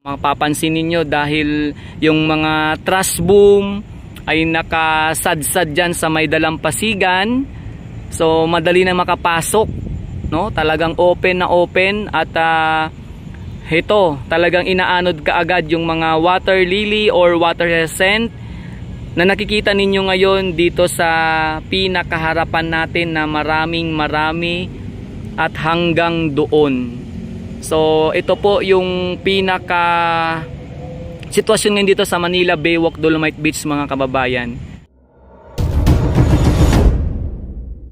Mapapansin ninyo dahil yung mga truss boom ay nakasadsad dyan sa may dalampasigan, so madali na makapasok, no? Talagang open na open at ito talagang inaanod kaagad yung mga water lily or water hyacinth na nakikita ninyo ngayon dito sa pinakaharapan natin na marami at hanggang doon. So ito po yung pinaka sitwasyon ngayon dito sa Manila Baywalk Dolomite Beach, mga kababayan.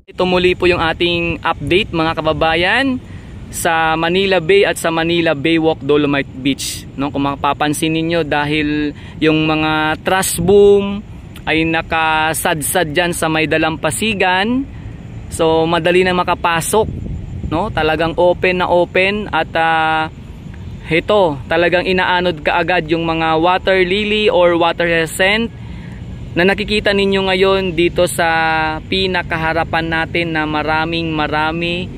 Ito muli po yung ating update, mga kababayan, sa Manila Bay at sa Manila Baywalk Dolomite Beach, no? Kung mapapansin ninyo dahil yung mga truss boom ay nakasadsad dyan sa may dalampasigan, so madali na makapasok, no? Talagang open na open at ito talagang inaanod kaagad yung mga water lily or water hyacinth na nakikita ninyo ngayon dito sa pinakaharapan natin na marami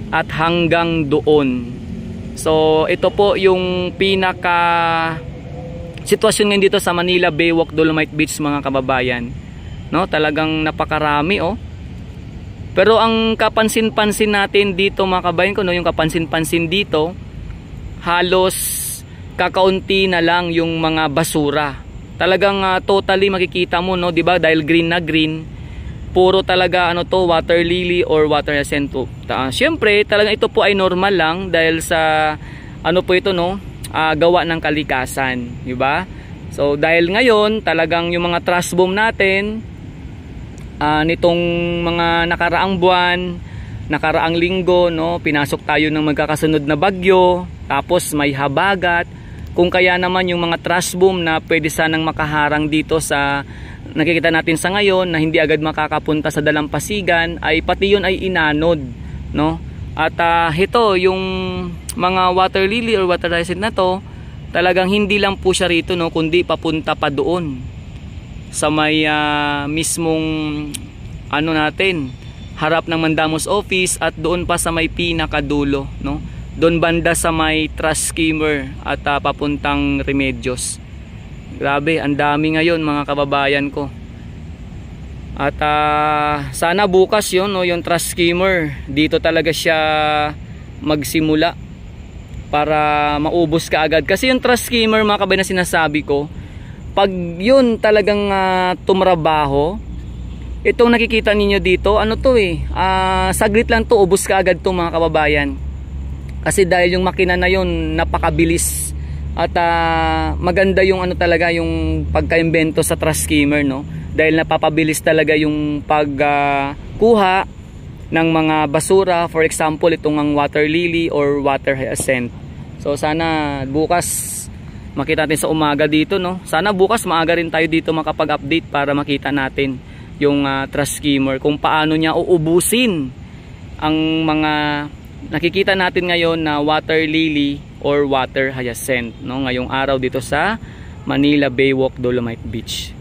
at hanggang doon. So ito po yung pinaka sitwasyon ngayon dito sa Manila Baywalk Dolomite Beach, mga kababayan, no? Talagang napakarami, oh. Pero ang kapansin-pansin natin dito, mga kabayan ko, no, yung kapansin-pansin dito, halos kakaunti na lang yung mga basura. Talagang totally makikita mo, no, 'di ba? Dahil green na green, puro talaga ano to, water lily or water hyacinth. Syempre, talagang ito po ay normal lang dahil sa ano po ito, no, gawa ng kalikasan, 'di ba? So dahil ngayon talagang yung mga truss boom natin nitong mga nakaraang buwan, nakaraang linggo, no, pinasok tayo ng magkakasunod na bagyo, tapos may habagat, kung kaya naman yung mga truss boom na pwede sanang makaharang dito sa nakikita natin sa ngayon na hindi agad makakapunta sa dalampasigan, ay pati yun ay inanod, no? At ito yung mga water lily or water hyacinth na to, talagang hindi lang po siya rito, no, kundi papunta pa doon sa may mismong ano natin, harap ng Mandamos office, at doon pa sa may pinakadulo, no? Doon banda sa may truss skimmer at papuntang Remedios. Grabe, ang dami ngayon, mga kababayan ko. At sana bukas yun, no, yung truss skimmer, dito talaga siya magsimula para maubos kaagad. Kasi yung truss skimmer, mga kababayan, na sinasabi ko, pag yun talagang tumrabaho, itong nakikita ninyo dito, ano to saglit lang to, ubos kaagad to, mga kababayan. Kasi dahil yung makina na yun napakabilis at maganda yung ano talaga yung pagka-imbento sa truss skimmer, no? Dahil napapabilis talaga yung pagkuha ng mga basura, for example itong ang water lily or water hyacinth. So sana bukas makita natin sa umaga dito, no? Sana bukas maaga rin tayo dito makapag-update para makita natin yung truss skimmer, kung paano niya uubusin ang mga nakikita natin ngayon na water lily or water hyacinth, no, ngayong araw dito sa Manila Baywalk Dolomite Beach.